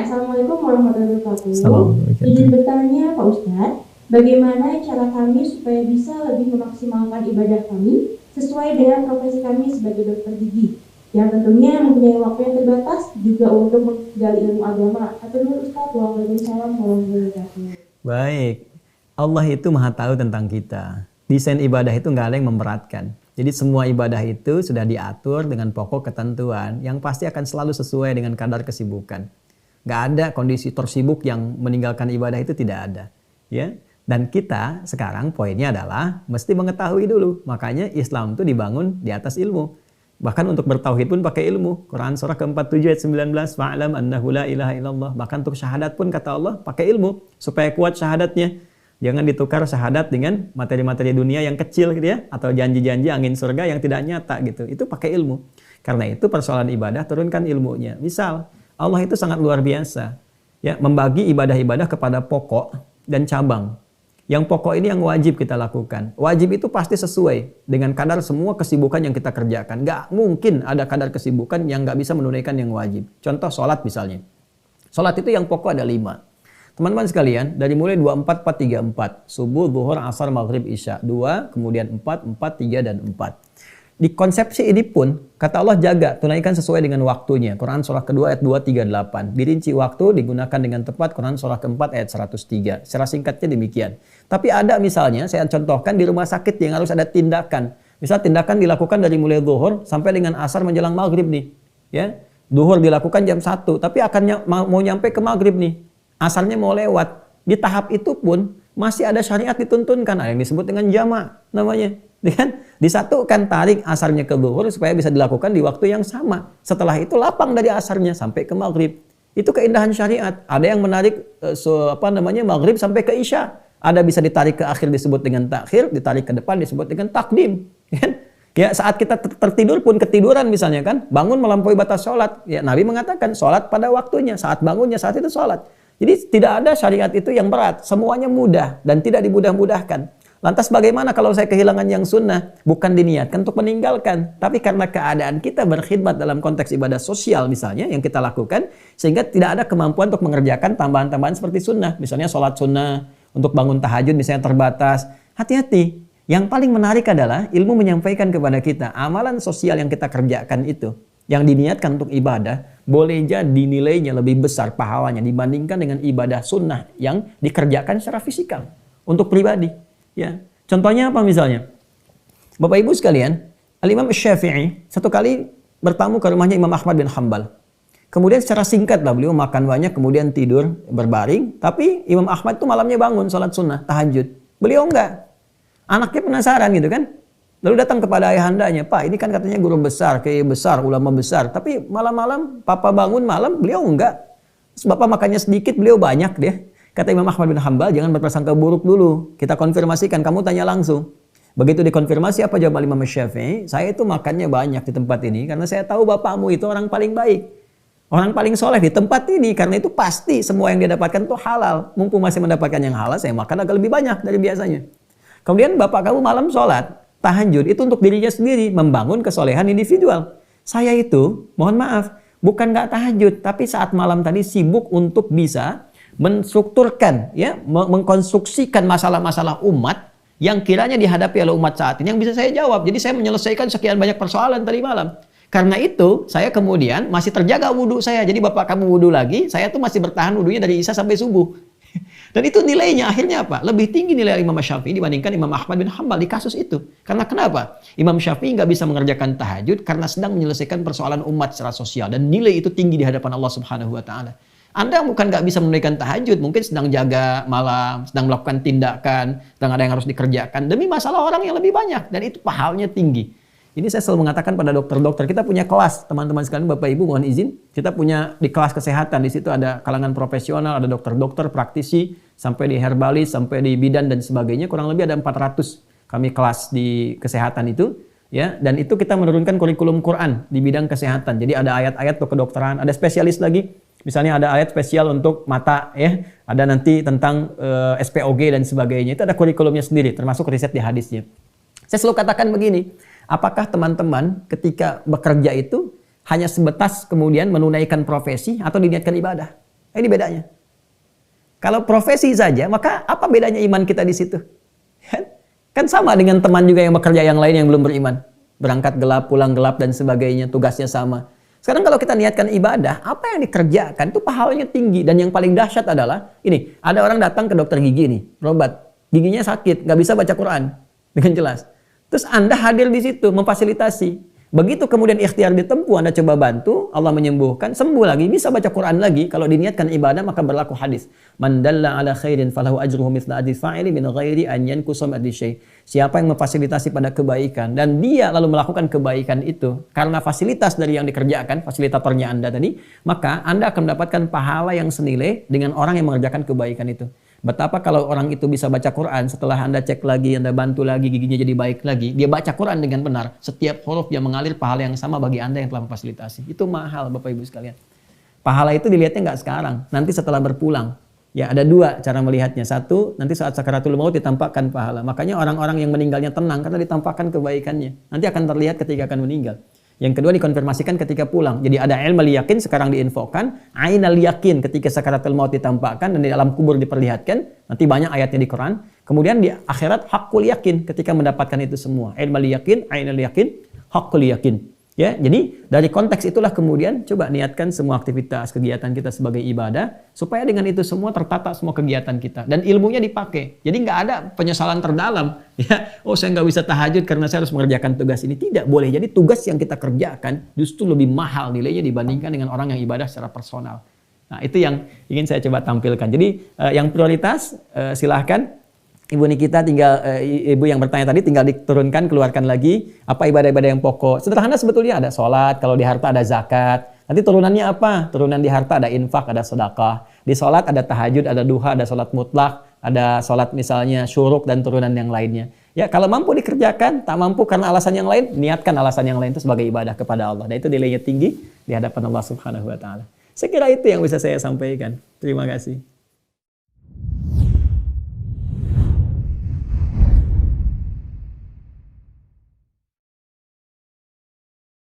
Assalamualaikum warahmatullahi wabarakatuh. Assalamualaikum. Izin bertanya Pak Ustadz, bagaimana cara kami supaya bisa lebih memaksimalkan ibadah kami sesuai dengan profesi kami sebagai dokter gigi, yang tentunya mempunyai waktu yang terbatas juga untuk menggali ilmu agama. Atur Ustadz, waalaikumsalam warahmatullahi wabarakatuh. Baik, Allah itu maha tahu tentang kita. Desain ibadah itu nggak ada yang memberatkan. Jadi semua ibadah itu sudah diatur dengan pokok ketentuan yang pasti akan selalu sesuai dengan kadar kesibukan. Nggak ada kondisi tersibuk yang meninggalkan ibadah, itu tidak ada. Ya. Dan kita sekarang poinnya adalah mesti mengetahui dulu. Makanya Islam itu dibangun di atas ilmu. Bahkan untuk bertauhid pun pakai ilmu. Quran surah ke-47 ayat 19, fa'alam annahu la ilaha illallah. Bahkan untuk syahadat pun kata Allah pakai ilmu supaya kuat syahadatnya. Jangan ditukar syahadat dengan materi-materi dunia yang kecil gitu ya, atau janji-janji angin surga yang tidak nyata gitu. Itu pakai ilmu. Karena itu persoalan ibadah turunkan ilmunya. Misal Allah itu sangat luar biasa ya, membagi ibadah-ibadah kepada pokok dan cabang. Yang pokok ini yang wajib kita lakukan. Wajib itu pasti sesuai dengan kadar semua kesibukan yang kita kerjakan. Gak mungkin ada kadar kesibukan yang gak bisa menunaikan yang wajib. Contoh sholat misalnya. Sholat itu yang pokok ada 5. Teman-teman sekalian, dari mulai 24, 4, 3, 4. Subuh, zuhur, asar, maghrib, isya. 2, kemudian 4, 4, 3, dan 4. Di konsepsi ini pun, kata Allah jaga, tunaikan sesuai dengan waktunya. Quran surah kedua ayat 2, 3, 8. Dirinci waktu, digunakan dengan tepat. Quran surah keempat ayat 103. Secara singkatnya demikian. Tapi ada misalnya, saya contohkan di rumah sakit yang harus ada tindakan. Misal tindakan dilakukan dari mulai zuhur sampai dengan asar menjelang maghrib nih. Ya, zuhur dilakukan jam 1, tapi akan mau nyampe ke maghrib nih. Asarnya mau lewat. Di tahap itu pun masih ada syariat dituntunkan. Ada yang disebut dengan jama' namanya. Kan? Disatukan, tarik asarnya ke zuhur supaya bisa dilakukan di waktu yang sama. Setelah itu lapang dari asarnya sampai ke maghrib. Itu keindahan syariat. Ada yang menarik maghrib sampai ke isya. Ada bisa ditarik ke akhir disebut dengan takhir, ditarik ke depan disebut dengan takdim. Kan? Ya, saat kita tertidur pun ketiduran misalnya kan, bangun melampaui batas sholat. Ya, Nabi mengatakan sholat pada waktunya, saat bangunnya saat itu sholat. Jadi tidak ada syariat itu yang berat, semuanya mudah dan tidak dimudah-mudahkan. Lantas bagaimana kalau saya kehilangan yang sunnah? Bukan diniatkan untuk meninggalkan, tapi karena keadaan kita berkhidmat dalam konteks ibadah sosial misalnya yang kita lakukan, sehingga tidak ada kemampuan untuk mengerjakan tambahan-tambahan seperti sunnah. Misalnya sholat sunnah, untuk bangun tahajud misalnya terbatas. Hati-hati, yang paling menarik adalah ilmu menyampaikan kepada kita, amalan sosial yang kita kerjakan itu, yang diniatkan untuk ibadah, boleh jadi nilainya lebih besar pahalanya dibandingkan dengan ibadah sunnah yang dikerjakan secara fisikal untuk pribadi. Ya, contohnya apa misalnya? Bapak Ibu sekalian, Al-Imam Syafi'i satu kali bertamu ke rumahnya Imam Ahmad bin Hanbal. Kemudian secara singkat lah beliau makan banyak, kemudian tidur berbaring. Tapi Imam Ahmad itu malamnya bangun sholat sunnah, tahajud. Beliau enggak. Anaknya penasaran gitu kan. Lalu datang kepada ayahandanya, Pak ini kan katanya guru besar, kiai besar, ulama besar. Tapi malam-malam, Papa bangun malam, beliau enggak. Terus Bapak makannya sedikit, beliau banyak deh. Kata Imam Ahmad bin Hanbal, jangan berprasangka buruk dulu. Kita konfirmasikan, kamu tanya langsung. Begitu dikonfirmasi, apa jawaban Imam Syafi'i? Saya itu makannya banyak di tempat ini, karena saya tahu bapakmu itu orang paling baik. Orang paling soleh di tempat ini, karena itu pasti semua yang dia dapatkan itu halal. Mumpung masih mendapatkan yang halal, saya makan agak lebih banyak dari biasanya. Kemudian bapak kamu malam sholat, tahajud itu untuk dirinya sendiri, membangun kesolehan individual. Saya itu, mohon maaf, bukan nggak tahajud, tapi saat malam tadi sibuk untuk bisa menstrukturkan, ya, mengkonstruksikan masalah-masalah umat yang kiranya dihadapi oleh umat saat ini yang bisa saya jawab. Jadi saya menyelesaikan sekian banyak persoalan tadi malam. Karena itu saya kemudian masih terjaga wudhu saya. Jadi bapak kamu wudhu lagi, saya tuh masih bertahan wudhunya dari isya sampai subuh. Dan itu nilainya akhirnya apa? Lebih tinggi nilai Imam Syafi'i dibandingkan Imam Ahmad bin Hanbal di kasus itu. Karena kenapa? Imam Syafi'i nggak bisa mengerjakan tahajud karena sedang menyelesaikan persoalan umat secara sosial. Dan nilai itu tinggi di hadapan Allah Subhanahu Wa Taala. Anda bukan nggak bisa menunaikan tahajud, mungkin sedang jaga malam, sedang melakukan tindakan, sedang ada yang harus dikerjakan demi masalah orang yang lebih banyak. Dan itu pahalanya tinggi. Ini saya selalu mengatakan pada dokter-dokter, kita punya kelas, teman-teman sekalian, Bapak Ibu mohon izin, kita punya di kelas kesehatan, di situ ada kalangan profesional, ada dokter-dokter, praktisi, sampai di herbalis, sampai di bidan dan sebagainya, kurang lebih ada 400 kami kelas di kesehatan itu, ya, dan itu kita menurunkan kurikulum Quran di bidang kesehatan. Jadi ada ayat-ayat untuk kedokteran, ada spesialis lagi, misalnya ada ayat spesial untuk mata, ya, ada nanti tentang SPOG dan sebagainya, itu ada kurikulumnya sendiri, termasuk riset di hadisnya. Saya selalu katakan begini, apakah teman-teman ketika bekerja itu hanya sebatas kemudian menunaikan profesi atau diniatkan ibadah? Ini bedanya. Kalau profesi saja, maka apa bedanya iman kita di situ? Kan sama dengan teman juga yang bekerja yang lain yang belum beriman. Berangkat gelap, pulang gelap, dan sebagainya, tugasnya sama. Sekarang kalau kita niatkan ibadah, apa yang dikerjakan itu pahalanya tinggi. Dan yang paling dahsyat adalah, ini, ada orang datang ke dokter gigi nih, berobat. Giginya sakit, nggak bisa baca Quran dengan jelas. Terus Anda hadir di situ, memfasilitasi. Begitu kemudian ikhtiar ditempuh, Anda coba bantu, Allah menyembuhkan, sembuh lagi, bisa baca Quran lagi. Kalau diniatkan ibadah, maka berlaku hadis. Man dalla ala khairin falahu ajruhu mithla ajri fa'ili min ghairi an yankusa min ajri syai'. Siapa yang memfasilitasi pada kebaikan dan dia lalu melakukan kebaikan itu karena fasilitas dari yang dikerjakan, fasilitatornya Anda tadi, maka Anda akan mendapatkan pahala yang senilai dengan orang yang mengerjakan kebaikan itu. Betapa kalau orang itu bisa baca Quran, setelah Anda cek lagi, Anda bantu lagi, giginya jadi baik lagi, dia baca Quran dengan benar, setiap huruf dia mengalir pahala yang sama bagi Anda yang telah memfasilitasi. Itu mahal Bapak Ibu sekalian. Pahala itu dilihatnya nggak sekarang, nanti setelah berpulang. Ya, ada dua cara melihatnya. Satu, nanti saat sakaratul maut ditampakkan pahala. Makanya orang-orang yang meninggalnya tenang karena ditampakkan kebaikannya. Nanti akan terlihat ketika akan meninggal. Yang kedua dikonfirmasikan ketika pulang. Jadi ada ilmu yakin sekarang diinfokan, ainal yakin ketika sakaratul maut ditampakkan dan di alam kubur diperlihatkan. Nanti banyak ayatnya di Quran. Kemudian di akhirat hakul yakin ketika mendapatkan itu semua. Ilmu yakin, ainal yakin, hakul yakin. Ya, jadi dari konteks itulah kemudian coba niatkan semua aktivitas kegiatan kita sebagai ibadah supaya dengan itu semua tertata semua kegiatan kita dan ilmunya dipakai. Jadi nggak ada penyesalan terdalam. Ya, oh saya nggak bisa tahajud karena saya harus mengerjakan tugas ini. Tidak boleh. Jadi tugas yang kita kerjakan justru lebih mahal nilainya dibandingkan dengan orang yang ibadah secara personal. Nah itu yang ingin saya coba tampilkan. Jadi yang prioritas silahkan. Ibu Nikita tinggal, ibu yang bertanya tadi tinggal diturunkan, keluarkan lagi apa ibadah-ibadah yang pokok. Sederhana sebetulnya, ada sholat, kalau di harta ada zakat. Nanti turunannya apa? Turunan di harta ada infak, ada sedekah. Di sholat ada tahajud, ada duha, ada sholat mutlak, ada sholat misalnya syuruk dan turunan yang lainnya. Ya kalau mampu dikerjakan, tak mampu karena alasan yang lain, niatkan alasan yang lain itu sebagai ibadah kepada Allah. Dan itu nilainya tinggi di hadapan Allah Subhanahu Wa Taala. Saya kira itu yang bisa saya sampaikan. Terima kasih.